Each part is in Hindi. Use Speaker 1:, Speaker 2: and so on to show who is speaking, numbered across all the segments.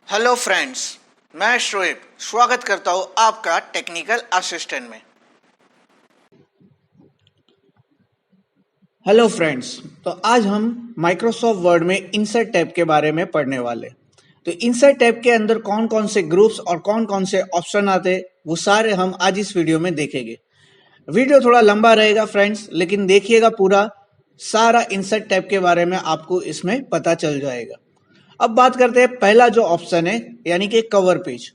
Speaker 1: हेलो फ्रेंड्स, मैं शोएब स्वागत करता हूँ आपका टेक्निकल असिस्टेंट में। हेलो फ्रेंड्स, तो आज हम माइक्रोसॉफ्ट वर्ड में इंसर्ट टैब के बारे में पढ़ने वाले। तो इंसर्ट टैब के अंदर कौन कौन से ग्रुप्स और कौन कौन से ऑप्शन आते वो सारे हम आज इस वीडियो में देखेंगे। वीडियो थोड़ा लंबा रहेगा फ्रेंड्स, लेकिन देखिएगा पूरा, सारा इंसर्ट टैब के बारे में आपको इसमें पता चल जाएगा। अब बात करते हैं पहला जो ऑप्शन है, यानी कि कवर पेज।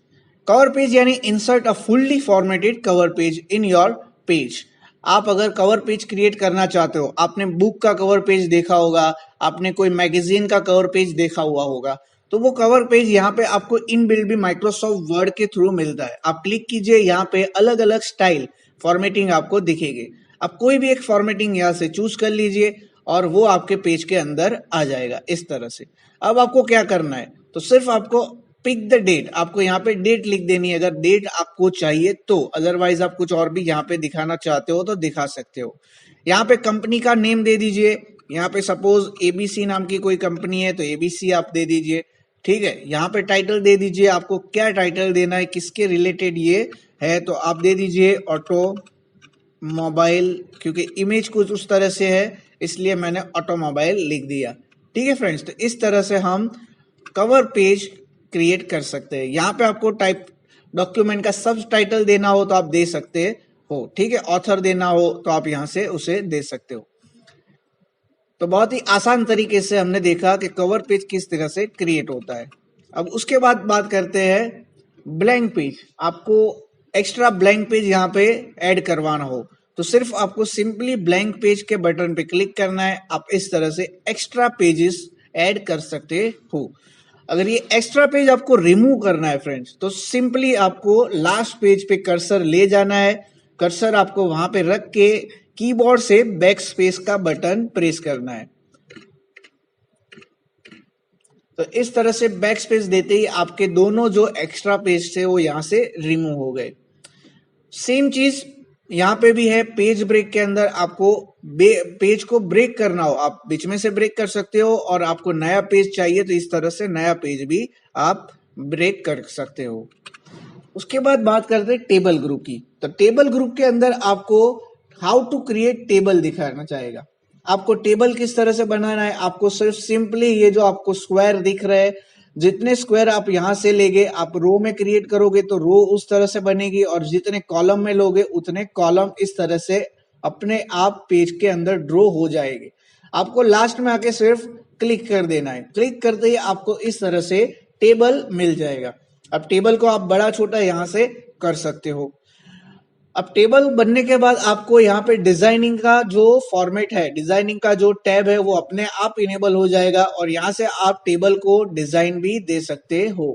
Speaker 1: कवर पेज यानी insert a fully formatted cover page in your page. आप अगर कवर पेज क्रिएट करना चाहते हो, आपने बुक का कवर पेज देखा होगा, आपने कोई मैगजीन का कवर पेज देखा हुआ होगा, तो वो कवर पेज यहाँ पे आपको इनबिल्ट भी माइक्रोसॉफ्ट वर्ड के थ्रू मिलता है। आप क्लिक कीजिए, यहाँ पे अलग अलग स्टाइल फॉर्मेटिंग आपको दिखेगी। आप कोई भी एक फॉर्मेटिंग यहाँ से चूज कर लीजिए और वो आपके पेज के अंदर आ जाएगा इस तरह से। अब आपको क्या करना है, तो सिर्फ आपको पिक द डेट, आपको यहाँ पे डेट लिख देनी है अगर डेट आपको चाहिए तो। अदरवाइज आप कुछ और भी यहाँ पे दिखाना चाहते हो तो दिखा सकते हो। यहाँ पे कंपनी का नेम दे दीजिए। यहाँ पे सपोज एबीसी नाम की कोई कंपनी है तो एबीसी आप दे दीजिए, ठीक है। यहाँ पे टाइटल दे दीजिए, आपको क्या टाइटल देना है, किसके रिलेटेड ये है, तो आप दे दीजिए ऑटो मोबाइल, क्योंकि इमेज कुछ उस तरह से है इसलिए मैंने ऑटोमोबाइल लिख दिया, ठीक है फ्रेंड्स। तो इस तरह से हम कवर पेज क्रिएट कर सकते हैं। यहाँ पे आपको टाइप डॉक्यूमेंट का सब टाइटल देना हो तो आप दे सकते हो, ठीक है। ऑथर देना हो तो आप यहाँ से उसे दे सकते हो। तो बहुत ही आसान तरीके से हमने देखा कि कवर पेज किस तरह से क्रिएट होता है। अब उसके बाद बात करते हैं ब्लैंक पेज। आपको एक्स्ट्रा ब्लैंक पेज यहाँ पे ऐड करवाना हो तो सिर्फ आपको सिंपली ब्लैंक पेज के बटन पे क्लिक करना है। आप इस तरह से एक्स्ट्रा पेजेस ऐड कर सकते हो। अगर ये एक्स्ट्रा पेज आपको रिमूव करना है फ्रेंड्स, तो सिंपली आपको लास्ट पेज पे कर्सर ले जाना है। कर्सर आपको वहां पे रख के कीबोर्ड से बैक स्पेस का बटन प्रेस करना है। तो इस तरह से बैक स्पेस देते ही आपके दोनों जो एक्स्ट्रा पेज थे वो यहां से रिमूव हो गए। सेम चीज यहाँ पे भी है। पेज ब्रेक के अंदर आपको पेज को ब्रेक करना हो, आप बीच में से ब्रेक कर सकते हो, और आपको नया पेज चाहिए तो इस तरह से नया पेज भी आप ब्रेक कर सकते हो। उसके बाद बात करते हैं टेबल ग्रुप की। तो टेबल ग्रुप के अंदर आपको हाउ टू क्रिएट टेबल दिखाना चाहेगा। आपको टेबल किस तरह से बनाना है, आपको सिर्फ सिंपली ये जो आपको स्क्वायर दिख रहा है, जितने स्क्वायर आप यहां से लेगे, आप रो में क्रिएट करोगे तो रो उस तरह से बनेगी, और जितने कॉलम में लोगे उतने कॉलम इस तरह से अपने आप पेज के अंदर ड्रॉ हो जाएंगे। आपको लास्ट में आके सिर्फ क्लिक कर देना है। क्लिक करते ही आपको इस तरह से टेबल मिल जाएगा। अब टेबल को आप बड़ा छोटा यहां से कर सकते हो। अब टेबल बनने के बाद आपको यहाँ पे डिजाइनिंग का जो फॉर्मेट है, डिजाइनिंग का जो टैब है वो अपने आप इनेबल हो जाएगा, और यहाँ से आप टेबल को डिजाइन भी दे सकते हो।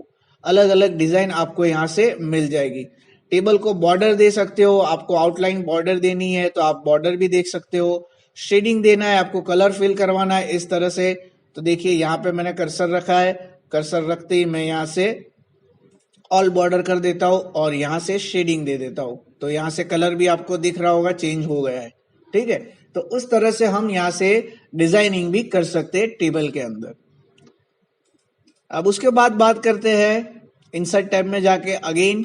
Speaker 1: अलग अलग डिजाइन आपको यहाँ से मिल जाएगी। टेबल को बॉर्डर दे सकते हो, आपको आउटलाइन बॉर्डर देनी है तो आप बॉर्डर भी देख सकते हो। शेडिंग देना है, आपको कलर फिल करवाना है इस तरह से। तो देखिए यहाँ पे मैंने कर्सर रखा है, कर्सर रखते ही मैं यहाँ से ऑल बॉर्डर कर देता हूं और यहां से शेडिंग दे देता हूं, तो यहां से कलर भी आपको दिख रहा होगा चेंज हो गया है, ठीक है। तो उस तरह से हम यहां से डिजाइनिंग भी कर सकते हैं टेबल के अंदर। अब उसके बाद बात करते हैं इंसर्ट टैब में जाके अगेन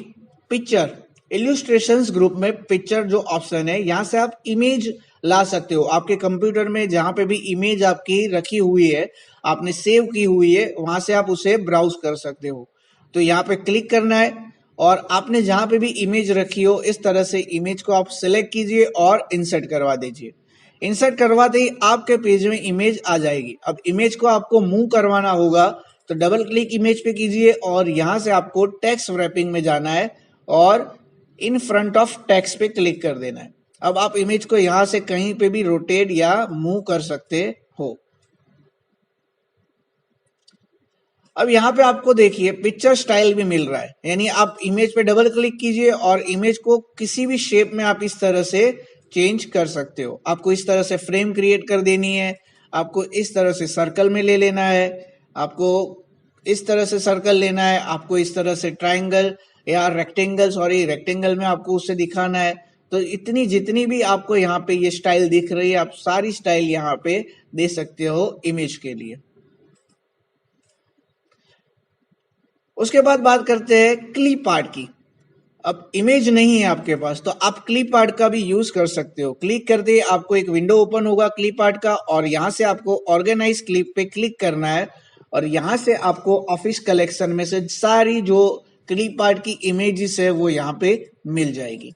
Speaker 1: पिक्चर इल्यूस्ट्रेशंस ग्रुप में पिक्चर जो ऑप्शन है, यहां से आप इमेज ला सकते हो। आपके कंप्यूटर में जहां पे भी इमेज आपकी रखी हुई है, आपने सेव की हुई है, वहां से आप उसे ब्राउज कर सकते हो। तो यहाँ पे क्लिक करना है और आपने जहां पे भी इमेज रखी हो इस तरह से इमेज को आप सिलेक्ट कीजिए और इंसर्ट करवा दीजिए। इंसर्ट करवाते ही आपके पेज में इमेज आ जाएगी। अब इमेज को आपको मूव करवाना होगा तो डबल क्लिक इमेज पे कीजिए और यहां से आपको टेक्स्ट रैपिंग में जाना है और इन फ्रंट ऑफ टेक्स्ट पे क्लिक कर देना है। अब आप इमेज को यहां से कहीं पे भी रोटेट या मूव कर सकते हो। अब यहाँ पे आपको देखिए पिक्चर स्टाइल भी मिल रहा है, यानी आप इमेज पे डबल क्लिक कीजिए और इमेज को किसी भी शेप में आप इस तरह से चेंज कर सकते हो। आपको इस तरह से फ्रेम क्रिएट कर देनी है, आपको इस तरह से सर्कल में ले लेना है, आपको इस तरह से सर्कल लेना है, आपको इस तरह से ट्राइंगल या रेक्टेंगल, सॉरी रेक्टेंगल में आपको उसे दिखाना है। तो इतनी जितनी भी आपको यहाँ पे ये स्टाइल दिख रही है, आप सारी स्टाइल यहाँ पे दे सकते हो इमेज के लिए। उसके बाद बात करते हैं क्लिप आर्ट की। अब इमेज नहीं है आपके पास तो आप क्लिप आर्ट का भी यूज कर सकते हो। क्लिक करते ही आपको एक विंडो ओपन होगा क्लिप आर्ट का, और यहां से आपको ऑर्गेनाइज क्लिप पे क्लिक करना है, और यहां से आपको ऑफिस कलेक्शन में से सारी जो क्लिप आर्ट की इमेजेस है वो यहाँ पे मिल जाएगी।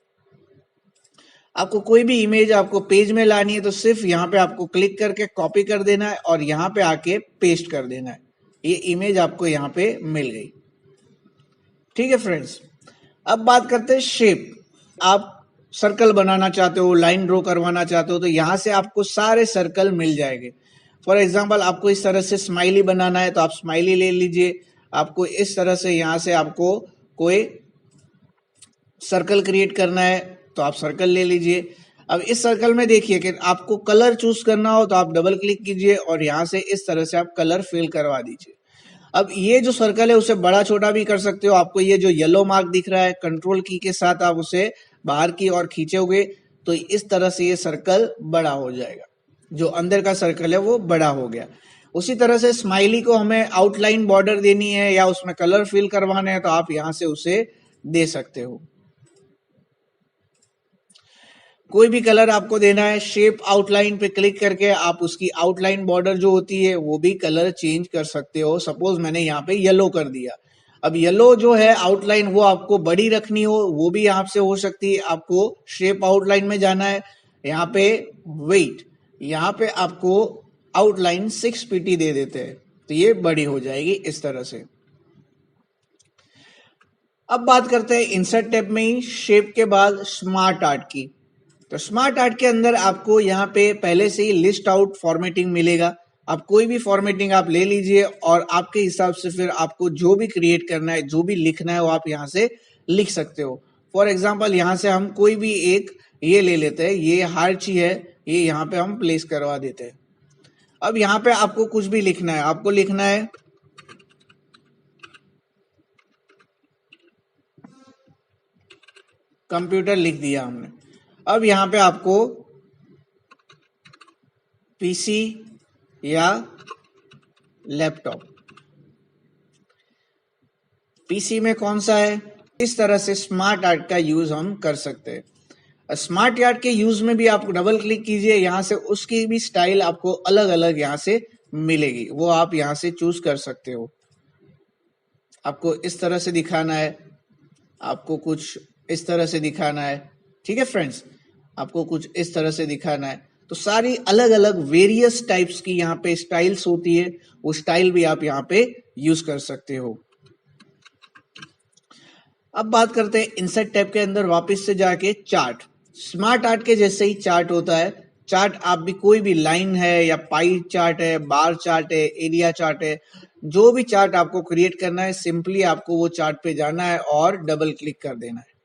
Speaker 1: आपको कोई भी इमेज आपको पेज में लानी है तो सिर्फ यहाँ पे आपको क्लिक करके कॉपी कर देना है और यहाँ पे आके पेस्ट कर देना है। ये इमेज आपको यहाँ पे मिल गई। ठीक है फ्रेंड्स, अब बात करते हैं शेप। आप सर्कल बनाना चाहते हो, लाइन ड्रॉ करवाना चाहते हो, तो यहां से आपको सारे सर्कल मिल जाएंगे। फॉर एग्जांपल आपको इस तरह से स्माइली बनाना है तो आप स्माइली ले लीजिए। आपको इस तरह से यहां से आपको कोई सर्कल क्रिएट करना है तो आप सर्कल ले लीजिए। अब इस सर्कल में देखिए कि आपको कलर चूज करना हो तो आप डबल क्लिक कीजिए और यहां से इस तरह से आप कलर फिल करवा दीजिए। अब ये जो सर्कल है उसे बड़ा छोटा भी कर सकते हो। आपको ये जो येलो मार्क दिख रहा है, कंट्रोल की के साथ आप उसे बाहर की ओर खींचोगे तो इस तरह से ये सर्कल बड़ा हो जाएगा। जो अंदर का सर्कल है वो बड़ा हो गया। उसी तरह से स्माइली को हमें आउटलाइन बॉर्डर देनी है या उसमें कलर फिल करवाना है तो आप यहां से उसे दे सकते हो। कोई भी कलर आपको देना है, शेप आउटलाइन पे क्लिक करके आप उसकी आउटलाइन बॉर्डर जो होती है वो भी कलर चेंज कर सकते हो। सपोज मैंने यहाँ पे येलो कर दिया। अब येलो जो है आउटलाइन वो आपको बड़ी रखनी हो वो भी आपसे हो सकती है। आपको शेप आउटलाइन में जाना है, यहाँ पे वेट, यहाँ पे आपको आउटलाइन 6 pt दे देते हैं तो ये बड़ी हो जाएगी इस तरह से। अब बात करते हैं इंसर्ट टैब में ही शेप के बाद स्मार्ट आर्ट की। तो स्मार्ट आर्ट के अंदर आपको यहाँ पे पहले से ही लिस्ट आउट फॉर्मेटिंग मिलेगा। आप कोई भी फॉर्मेटिंग आप ले लीजिए और आपके हिसाब से फिर आपको जो भी क्रिएट करना है, जो भी लिखना है वो आप यहाँ से लिख सकते हो। फॉर एग्जाम्पल यहाँ से हम कोई भी एक ये ले लेते हैं, ये हार्ची है, ये यहाँ पे हम प्लेस करवा देते हैं। अब यहाँ पे आपको कुछ भी लिखना है, आपको लिखना है कंप्यूटर, लिख दिया हमने। अब यहाँ पे आपको पीसी या लैपटॉप, पीसी में कौन सा है, इस तरह से स्मार्ट आर्ट का यूज हम कर सकते हैं। स्मार्ट आर्ट के यूज में भी आप डबल क्लिक कीजिए, यहां से उसकी भी स्टाइल आपको अलग अलग यहां से मिलेगी, वो आप यहां से चूज कर सकते हो। आपको इस तरह से दिखाना है, आपको कुछ इस तरह से दिखाना है। ठीक है फ्रेंड्स, आपको कुछ इस तरह से दिखाना है। तो सारी अलग अलग वेरियस टाइप्स की यहाँ पे स्टाइल्स होती है, वो स्टाइल भी आप यहाँ पे यूज कर सकते हो। अब बात करते हैं इंसर्ट टैब के अंदर वापस से जाके चार्ट। स्मार्ट आर्ट के जैसे ही चार्ट होता है। चार्ट आप भी कोई भी लाइन है या पाई चार्ट है, बार चार्ट है, एरिया चार्ट है, जो भी चार्ट आपको क्रिएट करना है सिंपली आपको वो चार्ट पे जाना है और डबल क्लिक कर देना है।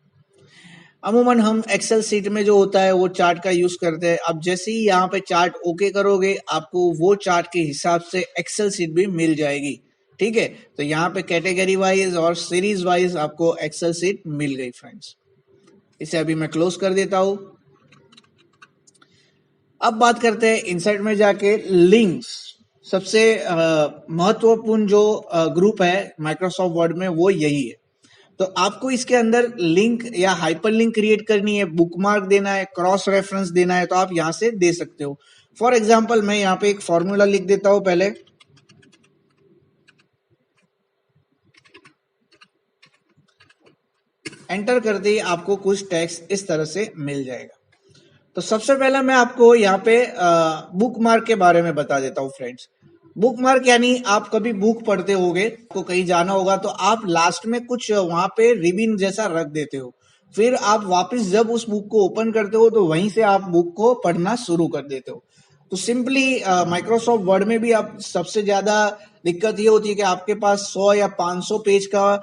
Speaker 1: अमूमन हम एक्सेल सीट में जो होता है वो चार्ट का यूज करते हैं। अब जैसे ही यहाँ पे चार्ट ओके करोगे आपको वो चार्ट के हिसाब से एक्सेल सीट भी मिल जाएगी। ठीक है, तो यहाँ पे कैटेगरी वाइज और सीरीज वाइज आपको एक्सेल सीट मिल गई फ्रेंड्स। इसे अभी मैं क्लोज कर देता हूं। अब बात करते हैं इंसर्ट में जाके लिंक्स। सबसे महत्वपूर्ण जो ग्रुप है माइक्रोसॉफ्ट वर्ड में वो यही है। तो आपको इसके अंदर लिंक या हाइपर लिंक क्रिएट करनी है, बुकमार्क देना है, क्रॉस रेफरेंस देना है तो आप यहां से दे सकते हो। फॉर एग्जाम्पल मैं यहाँ पे एक फॉर्मूला लिख देता हूं पहले। एंटर करते ही आपको कुछ टेक्स्ट इस तरह से मिल जाएगा। तो सबसे पहला मैं आपको यहाँ पे बुक मार्क के बारे में बता देता हूँ फ्रेंड्स। बुक मार्क यानी आप कभी बुक पढ़ते होगे, आपको कहीं जाना होगा तो आप लास्ट में कुछ वहां पे रिबिन जैसा रख देते हो, फिर आप वापस जब उस बुक को ओपन करते हो तो वहीं से आप बुक को पढ़ना शुरू कर देते हो। तो सिंपली माइक्रोसॉफ्ट वर्ड में भी आप सबसे ज्यादा दिक्कत ये होती है कि आपके पास 100 या 500 पेज का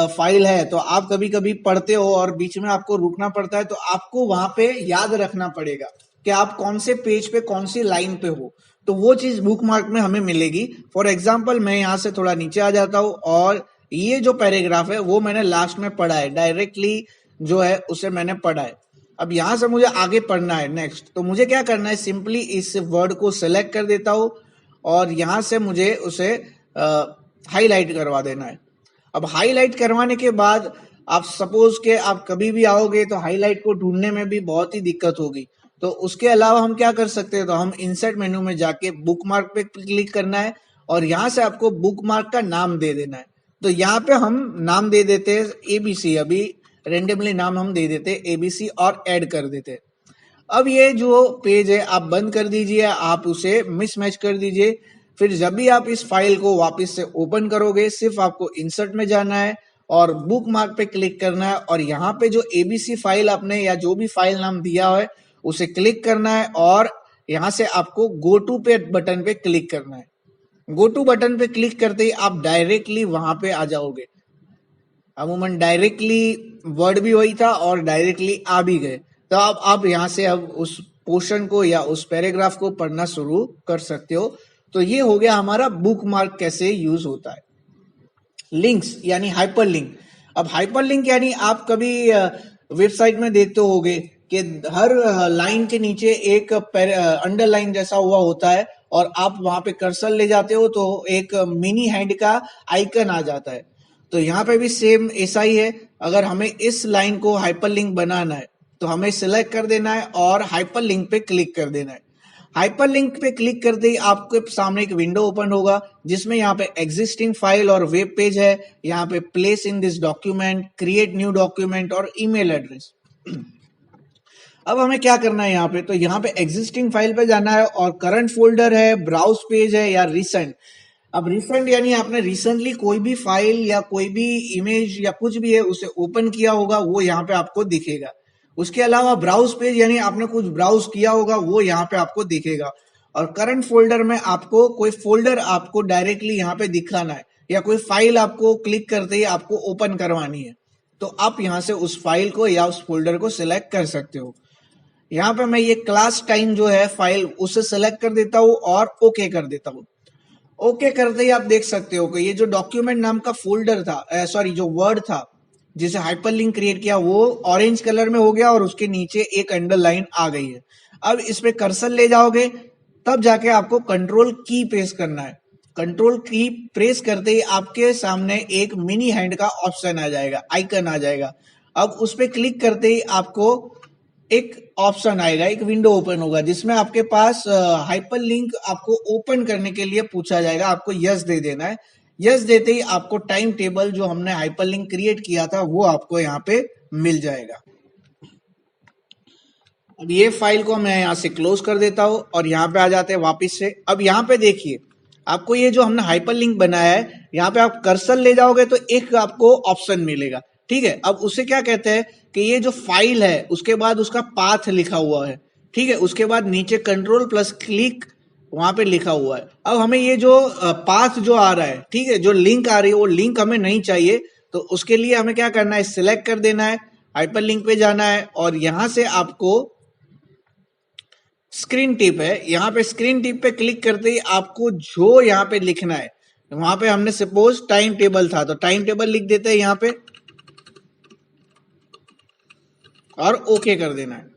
Speaker 1: फाइल है तो आप कभी कभी पढ़ते हो और बीच में आपको रुकना पड़ता है, तो आपको वहां पे याद रखना पड़ेगा कि आप कौन से पेज पे कौन सी लाइन पे हो। तो वो चीज बुक मार्क में हमें मिलेगी। फॉर एग्जाम्पल मैं यहाँ से थोड़ा नीचे आ जाता हूँ और ये जो पैराग्राफ है वो मैंने लास्ट में पढ़ा है, डायरेक्टली जो है उसे मैंने पढ़ा है। अब यहां से मुझे आगे पढ़ना है नेक्स्ट, तो मुझे क्या करना है, सिंपली इस वर्ड को सिलेक्ट कर देता हूं और यहां से मुझे उसे हाईलाइट करवा देना है। अब हाईलाइट करवाने के बाद आप सपोज के आप कभी भी आओगे तो हाईलाइट को ढूंढने में भी बहुत ही दिक्कत होगी। तो उसके अलावा हम क्या कर सकते हैं, तो हम इंसर्ट मेन्यू में जाके बुकमार्क पे क्लिक करना है और यहाँ से आपको बुकमार्क का नाम दे देना है। तो यहाँ पे हम नाम दे देते हैं एबीसी, अभी रेंडमली नाम हम दे देते हैं एबीसी और ऐड कर देते हैं। अब ये जो पेज है आप बंद कर दीजिए, आप उसे मिसमैच कर दीजिए। फिर जब भी आप इस फाइल को वापस से ओपन करोगे, सिर्फ आपको इंसर्ट में जाना है और बुक मार्क पे क्लिक करना है और यहाँ पे जो एबीसी फाइल आपने या जो भी फाइल नाम दिया है उसे क्लिक करना है और यहाँ से आपको गो टू पे बटन पे क्लिक करना है। गो टू बटन पे क्लिक करते ही आप डायरेक्टली वहां पे आ जाओगे। अमूमन डायरेक्टली वर्ड भी वही था और डायरेक्टली आ भी गए। तो आप यहाँ से अब उस पोर्शन को या उस पैराग्राफ को पढ़ना शुरू कर सकते हो। तो ये हो गया हमारा बुक मार्क कैसे यूज होता है। लिंक्स यानी हाइपर लिंक। अब हाइपर लिंक यानी आप कभी वेबसाइट में देखते होगे कि हर लाइन के नीचे एक अंडरलाइन जैसा हुआ होता है और आप वहां पे कर्सर ले जाते हो तो एक मिनी हैंड का आइकन आ जाता है। तो यहाँ पे भी सेम ऐसा ही है। अगर हमें इस लाइन को हाइपर लिंक बनाना है तो हमें सिलेक्ट कर देना है और हाइपर लिंक पे क्लिक कर देना है। हाइपर लिंक पे क्लिक करते ही आपके सामने एक विंडो ओपन होगा जिसमें यहाँ पे एग्जिस्टिंग फाइल और वेब पेज है। यहाँ पे place in this document, create new document और ईमेल एड्रेस। अब हमें क्या करना है यहाँ पे, तो यहाँ पे एग्जिस्टिंग फाइल पे जाना है और करंट फोल्डर है, ब्राउज पेज है या रिसेंट। अब रिसेंट यानी आपने रिसेंटली कोई भी फाइल या कोई भी इमेज या कुछ भी है उसे ओपन किया होगा वो यहाँ पे आपको दिखेगा। उसके अलावा ब्राउज पेज यानी आपने कुछ ब्राउज किया होगा वो यहाँ पे आपको दिखेगा। और करंट फोल्डर में आपको कोई फोल्डर आपको डायरेक्टली यहाँ पे दिखाना है या कोई फाइल आपको क्लिक करते ही आपको ओपन करवानी है तो आप यहाँ से उस फाइल को या उस फोल्डर को सिलेक्ट कर सकते हो। यहाँ पे मैं ये क्लास टाइम जो है फाइल उसे सेलेक्ट कर देता हूँ और ओके कर देता हूँ। ओके करते ही आप देख सकते हो कि ये जो डॉक्यूमेंट नाम का फोल्डर था, सॉरी जो वर्ड था जिसे हाइपरलिंक क्रिएट किया वो ऑरेंज कलर में हो गया और उसके नीचे एक अंडरलाइन आ गई है। अब इस पे कर्सर ले जाओगे तब जाके आपको कंट्रोल की प्रेस करना है। कंट्रोल की प्रेस करते ही आपके सामने एक मिनी हैंड का ऑप्शन आ जाएगा, आइकन आ जाएगा। अब उस पे क्लिक करते ही आपको एक ऑप्शन आएगा, एक विंडो ओपन होगा जिसमें आपके पास हाइपर लिंक आपको ओपन करने के लिए पूछा जाएगा। आपको यस दे देना है। यस देते ही आपको टाइम टेबल जो हमने हाइपर लिंक क्रिएट किया था वो आपको यहाँ पे मिल जाएगा। अब ये फाइल को मैं यहाँ से क्लोज कर देता हूँ और यहाँ पे आ जाते हैं वापस से। अब यहाँ पे देखिए आपको ये जो हमने हाइपर लिंक बनाया है यहाँ पे आप कर्सर ले जाओगे तो एक आपको ऑप्शन मिलेगा। ठीक है, अब उसे क्या कहते हैं कि ये जो फाइल है उसके बाद उसका पाथ लिखा हुआ है। ठीक है, उसके बाद नीचे कंट्रोल प्लस क्लिक वहां पे लिखा हुआ है। अब हमें ये जो पाथ जो आ रहा है, ठीक है, जो लिंक आ रही है वो लिंक हमें नहीं चाहिए। तो उसके लिए हमें क्या करना है, सिलेक्ट कर देना है, हाइपर लिंक पे जाना है और यहां से आपको स्क्रीन टिप है, यहाँ पे स्क्रीन टिप पे क्लिक करते ही आपको जो यहाँ पे लिखना है, वहां पे हमने सपोज टाइम टेबल था तो टाइम टेबल लिख देते हैं यहाँ पे और ओके कर देना है।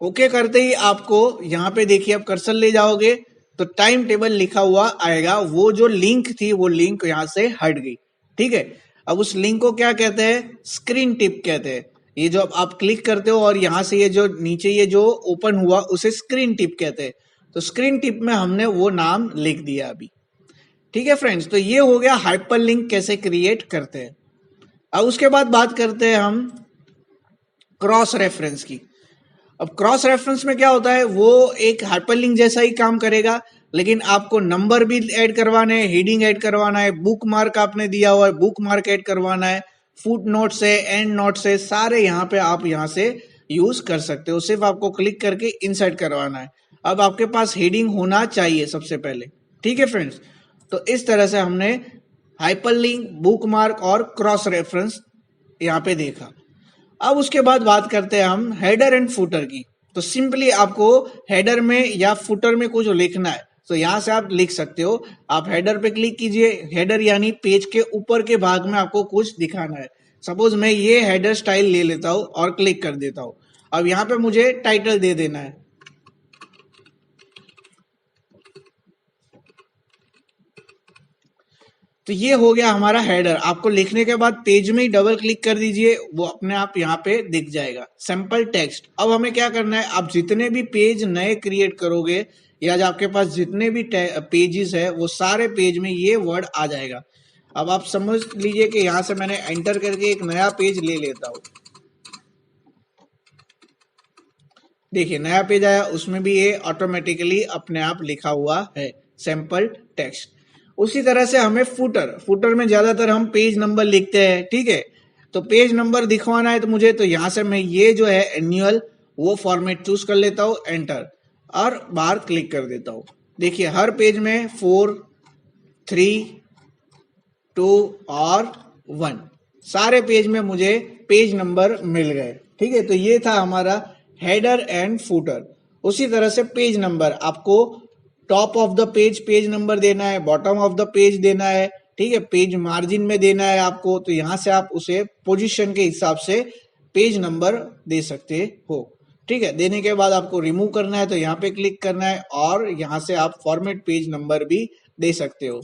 Speaker 1: ओके करते ही आपको यहाँ पे देखिए आप कर्सर ले जाओगे तो टाइम टेबल लिखा हुआ आएगा। वो जो लिंक थी वो लिंक यहाँ से हट गई। ठीक है, अब उस लिंक को क्या कहते हैं, स्क्रीन टिप कहते हैं। ये जो आप क्लिक करते हो और यहाँ से ये जो नीचे ये जो ओपन हुआ उसे स्क्रीन टिप कहते हैं। तो स्क्रीन टिप में हमने वो नाम लिख दिया अभी। ठीक है फ्रेंड्स, तो ये हो गया हाइपर लिंक कैसे क्रिएट करते हैं। अब उसके बाद बात करते हैं हम क्रॉस रेफरेंस की। अब क्रॉस रेफरेंस में क्या होता है, वो एक हाइपरलिंक जैसा ही काम करेगा लेकिन आपको नंबर भी ऐड करवाने हैं, हेडिंग ऐड करवाना है, बुक मार्क आपने दिया हुआ है बुक मार्क ऐड करवाना है, फुट नोट्स है, एंड नोट्स है, सारे यहाँ पे आप यहाँ से यूज कर सकते हो। सिर्फ आपको क्लिक करके इंसर्ट करवाना है। अब आपके पास हेडिंग होना चाहिए सबसे पहले। ठीक है फ्रेंड्स, तो इस तरह से हमने हाइपरलिंक, बुक मार्क और क्रॉस रेफरेंस यहाँ पे देखा। अब उसके बाद बात करते हैं हम हेडर एंड फुटर की। तो सिंपली आपको हेडर में या फुटर में कुछ लिखना है तो यहां से आप लिख सकते हो। आप हेडर पे क्लिक कीजिए, हेडर यानी पेज के ऊपर के भाग में आपको कुछ दिखाना है। सपोज मैं ये हेडर स्टाइल ले लेता हूं और क्लिक कर देता हूं। अब यहाँ पे मुझे टाइटल दे देना है। तो ये हो गया हमारा हेडर। आपको लिखने के बाद पेज में ही डबल क्लिक कर दीजिए, वो अपने आप यहाँ पे दिख जाएगा सिंपल टेक्स्ट। अब हमें क्या करना है, आप जितने भी पेज नए क्रिएट करोगे या जो आपके पास जितने भी पेजेस है वो सारे पेज में ये वर्ड आ जाएगा। अब आप समझ लीजिए कि यहाँ से मैंने एंटर करके एक नया पेज ले लेता हूँ। देखिए नया पेज आया, उसमें भी ये ऑटोमेटिकली अपने आप लिखा हुआ है सैंपल टेक्स्ट। उसी तरह से हमें फुटर में ज्यादातर हम पेज नंबर लिखते हैं, ठीक है। तो पेज नंबर दिखवाना है तो मुझे, तो यहां से मैं ये जो है एनुअल वो फॉर्मेट चूज कर लेता हूं, एंटर, और बाहर क्लिक कर देता हूं। देखिए हर पेज में 4, 3, 2 और 1 सारे पेज में मुझे पेज नंबर मिल गए, ठीक है। तो ये था हमारा हेडर एंड फुटर। उसी तरह से पेज नंबर, आपको top of the page number देना है, बॉटम ऑफ द पेज देना है, ठीक है, पेज मार्जिन में देना है आपको, तो यहां से आप उसे पोजीशन के हिसाब से पेज नंबर दे सकते हो, ठीक है। देने के बाद आपको रिमूव करना है तो यहाँ पे क्लिक करना है, और यहां से आप फॉर्मेट पेज नंबर भी दे सकते हो।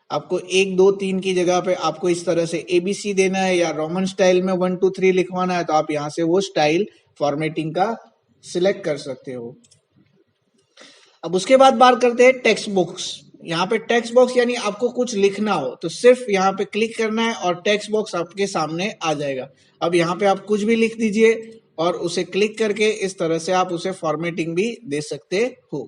Speaker 1: आपको 1, 2, 3 की जगह पे आपको इस तरह से ABC देना है या रोमन स्टाइल में 1, 2, 3 लिखवाना है तो आप यहाँ से वो स्टाइल फॉर्मेटिंग का सिलेक्ट कर सकते हो। अब उसके बाद बात करते हैं टेक्स्ट बॉक्स। यहाँ पे टेक्स्ट बॉक्स यानी आपको कुछ लिखना हो तो सिर्फ यहाँ पे क्लिक करना है और टेक्स्ट बॉक्स आपके सामने आ जाएगा। अब यहाँ पे आप कुछ भी लिख दीजिए और उसे क्लिक करके इस तरह से आप उसे फॉर्मेटिंग भी दे सकते हो।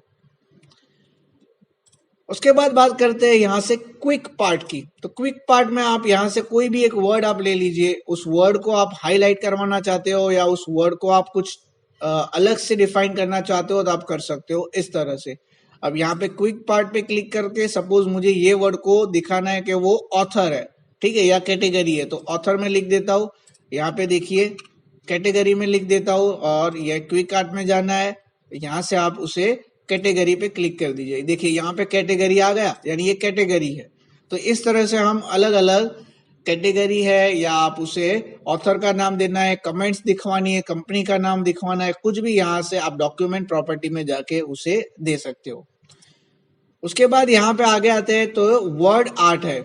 Speaker 1: उसके बाद बात करते हैं यहाँ से क्विक पार्ट की। तो क्विक पार्ट में आप यहाँ से कोई भी एक वर्ड आप ले लीजिए, उस वर्ड को आप हाईलाइट करवाना चाहते हो या उस वर्ड को आप कुछ अलग से डिफाइन करना चाहते हो तो आप कर सकते हो इस तरह से। अब यहाँ पे क्विक पार्ट पे क्लिक करके सपोज मुझे ये वर्ड को दिखाना है कि वो ऑथर है, ठीक है, या कैटेगरी है, तो ऑथर में लिख देता हूँ। यहाँ पे देखिए कैटेगरी में लिख देता हूँ, और यह क्विक आर्ट में जाना है, यहाँ से आप उसे कैटेगरी पे क्लिक कर दीजिए। देखिए यहाँ पे कैटेगरी आ गया, यानी ये कैटेगरी है। तो इस तरह से हम अलग अलग कैटेगरी है, या आप उसे ऑथर का नाम देना है, कमेंट्स दिखवानी है, कंपनी का नाम दिखवाना है, कुछ भी यहाँ से आप डॉक्यूमेंट प्रॉपर्टी में जाके उसे दे सकते हो। उसके बाद यहाँ पे आगे आते हैं तो वर्ड आर्ट है।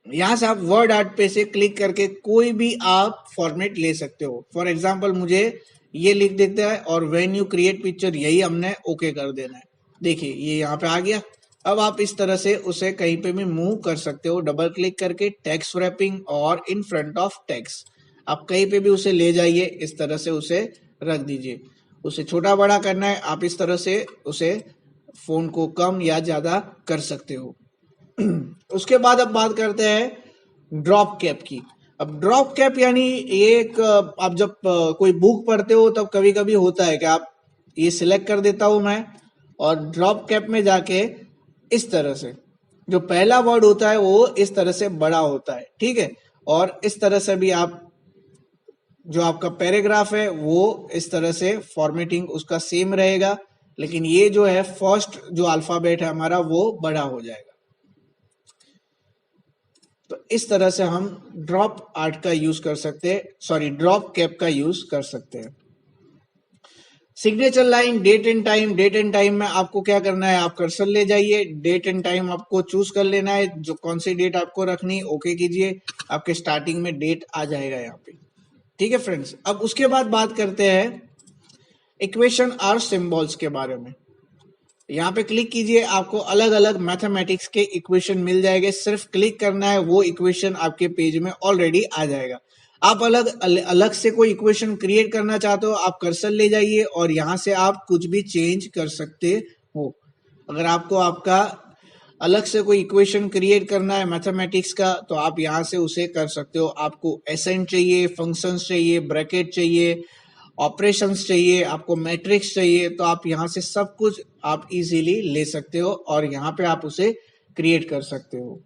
Speaker 1: यहाँ से आप वर्ड आर्ट पे से क्लिक करके कोई भी आप फॉर्मेट ले सकते हो। फॉर एग्जाम्पल मुझे ये लिख देता है और व्हेन यू क्रिएट पिक्चर यही हमने ओके कर देना है। देखिए ये यहाँ पे आ गया। अब आप इस तरह से उसे कहीं पे भी मूव कर सकते हो, डबल क्लिक करके टेक्स्ट रैपिंग और इन फ्रंट ऑफ टेक्स्ट आप कहीं पे भी उसे ले जाइए, इस तरह से उसे रख दीजिए। उसे छोटा बड़ा करना है, आप इस तरह से उसे फोन को कम या ज्यादा कर सकते हो। उसके बाद अब बात करते हैं ड्रॉप कैप की। अब ड्रॉप कैप यानी एक, आप जब कोई बुक पढ़ते हो तब कभी कभी होता है कि आप ये सिलेक्ट कर देता हूं मैं, और ड्रॉप कैप में जाके इस तरह से जो पहला वर्ड होता है वो इस तरह से बड़ा होता है, ठीक है, और इस तरह से भी आप जो आपका पैराग्राफ है वो इस तरह से फॉर्मेटिंग उसका सेम रहेगा, लेकिन ये जो है फर्स्ट जो अल्फाबेट है हमारा वो बड़ा हो जाएगा। तो इस तरह से हम ड्रॉप आर्ट का यूज कर सकते हैं, सॉरी ड्रॉप कैप का यूज कर सकते हैं। Signature line, date and time में आपको क्या करना है, आप कर्सर ले जाइए, डेट एंड टाइम आपको चूज कर लेना है, जो कौन सी डेट आपको रखनी, ओके कीजिए, आपके स्टार्टिंग में डेट आ जाएगा यहाँ पे, ठीक है फ्रेंड्स। अब उसके बाद बात करते हैं इक्वेशन और सिंबल्स के बारे में। यहाँ पे क्लिक कीजिए, आपको अलग अलग मैथमेटिक्स के इक्वेशन मिल जाएंगे, सिर्फ क्लिक करना है, वो इक्वेशन आपके पेज में ऑलरेडी आ जाएगा। आप अलग से कोई इक्वेशन क्रिएट करना चाहते हो, आप कर्सर ले जाइए और यहाँ से आप कुछ भी चेंज कर सकते हो। अगर आपको आपका अलग से कोई इक्वेशन क्रिएट करना है मैथमेटिक्स का तो आप यहाँ से उसे कर सकते हो। आपको एसेंट चाहिए, फंक्शंस चाहिए, ब्रैकेट चाहिए, ऑपरेशंस चाहिए, आपको मैट्रिक्स चाहिए, तो आप यहाँ से सब कुछ आप इजीली ले सकते हो और यहाँ पे आप उसे क्रिएट कर सकते हो।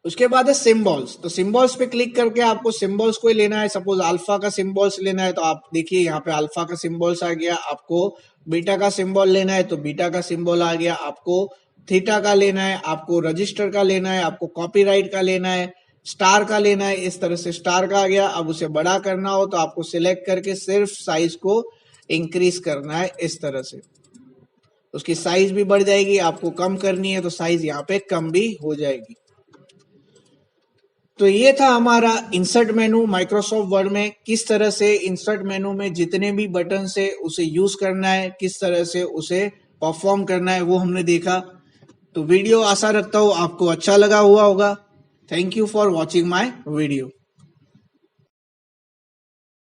Speaker 1: उसके बाद है सिंबल्स। तो सिंबल्स पे क्लिक करके आपको सिंबल्स कोई लेना है, सपोज अल्फा का सिंबल्स लेना है तो आप देखिए यहाँ पे अल्फा का सिंबल्स आ गया। आपको बीटा का सिंबल लेना है तो बीटा का सिंबल आ गया। आपको थीटा का लेना है, आपको रजिस्टर का लेना है, आपको कॉपीराइट का लेना है, स्टार का लेना है, इस तरह से स्टार का आ गया। अब उसे बड़ा करना हो तो आपको सिलेक्ट करके सिर्फ साइज को इंक्रीज करना है इस तरह से। उसकी साइज भी बढ़ जाएगी, आपको कम करनी है तो साइज यहाँ पे कम भी हो जाएगी। तो ये था हमारा इंसर्ट मेनू माइक्रोसॉफ्ट वर्ड में। किस तरह से इंसर्ट मेनू में जितने भी बटन है उसे यूज करना है, किस तरह से उसे परफॉर्म करना है, वो हमने देखा। तो वीडियो आशा रखता हूँ आपको अच्छा लगा हुआ होगा। Thank you for watching my video.